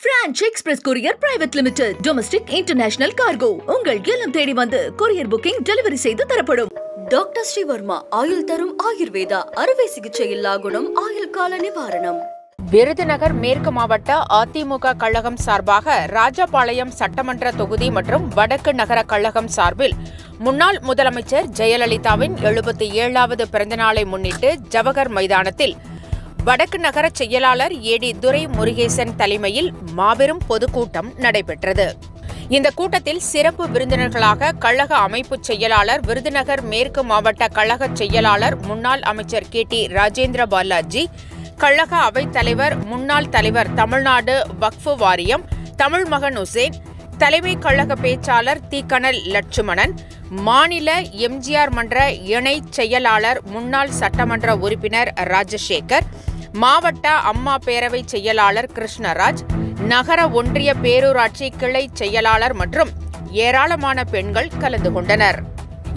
French Express Courier Private Limited, Domestic International Cargo. உங்கள் இல்லம் தேடி வந்து courier booking delivery செய்து தரப்படும். டாக்டர் ஸ்ரீவர்மா ஆயுள் தரும் ஆயுர்வேதா அறுவை சிகிச்சை இல்லா குணம் ஆயுள் கால நிவாரணம். விருதுநகர் மேற்கு மாவட்ட அதிமுக கழகம் சார்பாக ராஜபாளையம் சட்டமன்ற தொகுதி மற்றும் வடக்கு நகர கழகம் சார்பில் முன்னாள் முதலமைச்சர் ஜெயலலிதாவின் 77வது பிறந்தநாளை முன்னிட்டு ஜவஹர் மைதானத்தில் வடக்கு நகர செயலாளர் ஏடி துரை முருகேசன் தலைமையில் மாபெரும் பொதுக்கூட்டம் நடைபெற்றது. இந்த கூட்டத்தில் சிறப்பு விருந்தினர்களாக கழக அமைப்பு செயலாளர், விருதுநகர் மேற்கு மாவட்ட கழக செயலாளர், முன்னாள் அமைச்சர் KT ராஜேந்திர பாலாஜி, கழக அவைத் தலைவர், முன்னாள் தலைவர், தமிழ்நாடு வக்ஃபு வாரியம் தமிழ்மகன் உசேன், தலைமை கழக பேச்சாளர் தீக்கனல் லட்சுமணன், மாநில எம்ஜிஆர் மன்ற இணை செயலாளர், முன்னாள் சட்டமன்ற உறுப்பினர் ராஜசேகர், மாவட்ட அம்மா பேரவை செயலாளர் கிருஷ்ணராஜ், நகர ஒன்றிய பேரூராட்சி கிளை செயலாளர் மற்றும் ஏராளமான பெண்கள் கலந்து கொண்டனர்.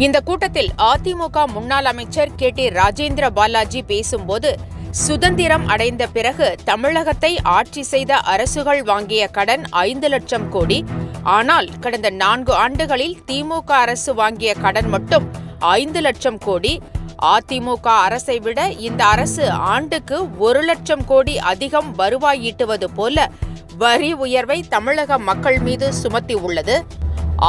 இந்த கூட்டத்தில் அதிமுக முன்னாள் அமைச்சர் KT ராஜேந்திர பாலாஜி பேசும்போது, சுதந்திரம் அடைந்த பிறகு தமிழகத்தை ஆட்சி செய்த அரசுகள் வாங்கிய கடன் 5 லட்சம் கோடி. ஆனால் கடந்த 4 ஆண்டுகளில் திமுக அரசு வாங்கிய கடன் மட்டும் 5 லட்சம் கோடி. அதிமுக அரசை விட இந்த அரசு ஆண்டுக்கு 1 லட்சம் கோடி அதிகம் வருவாய் ஈட்டுவது போல வரி உயர்வை தமிழக மக்கள் மீது சுமத்தி உள்ளது.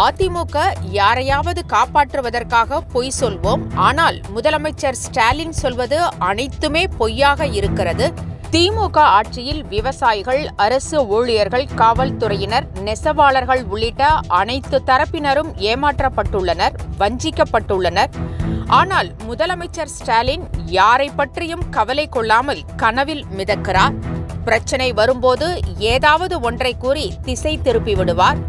அதிமுக யாரையாவது காப்பாற்றுவதற்காக பொய் சொல்வோம், ஆனால் முதலமைச்சர் ஸ்டாலின் சொல்வது அனைத்துமே பொய்யாக இருக்கிறது. திமுக ஆட்சியில் விவசாயிகள், அரசு ஊழியர்கள், காவல்துறையினர், நெசவாளர்கள் உள்ளிட்ட அனைத்து தரப்பினரும் ஏமாற்றப்பட்டுள்ளனர், வஞ்சிக்கப்பட்டுள்ளனர். ஆனால் முதலமைச்சர் ஸ்டாலின் யாரை பற்றியும் கவலை கொள்ளாமல் கனவில் மிதக்கிறார். பிரச்சனை வரும்போது ஏதாவது ஒன்றை கூறி திசை திருப்பி விடுவார்.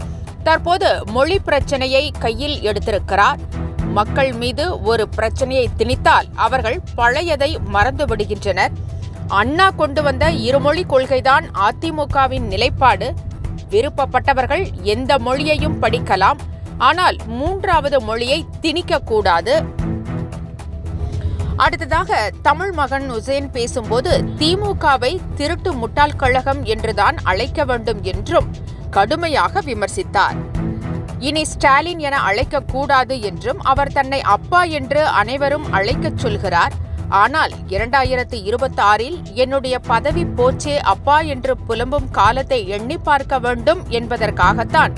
தற்போது மொழி பிரச்சனையை கையில் எடுத்திருக்கிறார். மக்கள் மீது ஒரு பிரச்சனையை திணித்தால் அவர்கள் பழையதை மறந்து விடுகின்றனர். அண்ணா கொண்டு வந்த இருமொழி கொள்கைதான் அதிமுகவின் நிலைப்பாடு. விருப்பப்பட்டவர்கள் எந்த மொழியையும் படிக்கலாம், ஆனால் 3வது மொழியை திணிக்கக்கூடாது. அடுத்ததாக தமிழ்மகன் உசேன் பேசும்போது, திமுகவை திருட்டு முட்டாள் கழகம் என்றுதான் அழைக்க வேண்டும் என்றும் கடுமையாக விமர்சித்தார். இனி ஸ்டாலின் என அழைக்கக்கூடாது என்றும், அவர் தன்னை அப்பா என்று அனைவரும் அழைக்கச் சொல்கிறார். ஆனால் 2026இல் என்னுடைய பதவி போச்சே அப்பா என்று புலம்பும் காலத்தை எண்ணி பார்க்க வேண்டும் என்பதற்காகத்தான்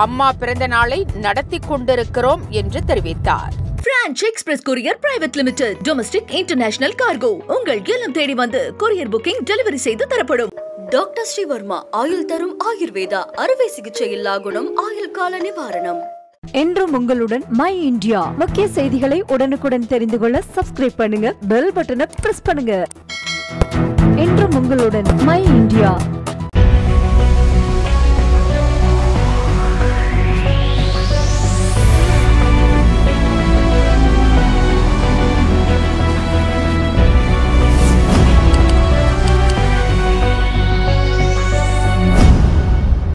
அம்மா பிறந்த நாளை நடத்தி கொண்டிருக்கிறோம் என்று தெரிவித்தார். French Express Courier Private Limited, Domestic International Cargo. உங்கள் இல்லம் தேடி வந்து courier booking delivery செய்து தரப்படும். டாக்டர் ஸ்ரீவர்மா ஆயுள் தரும் ஆயுர்வேதா அறுவை சிகிச்சை இல்லா குணம் ஆயுள் கால நிவாரணம். என்றும் உங்களுடன் மை இந்தியா. முக்கிய செய்திகளை உடனுக்குடன் தெரிந்து கொள்ள சப்ஸ்கிரைப் பண்ணுங்க, பெல் பட்டனை பிரஸ் பண்ணுங்க. என்றும் உங்களுடன் மை இந்தியா.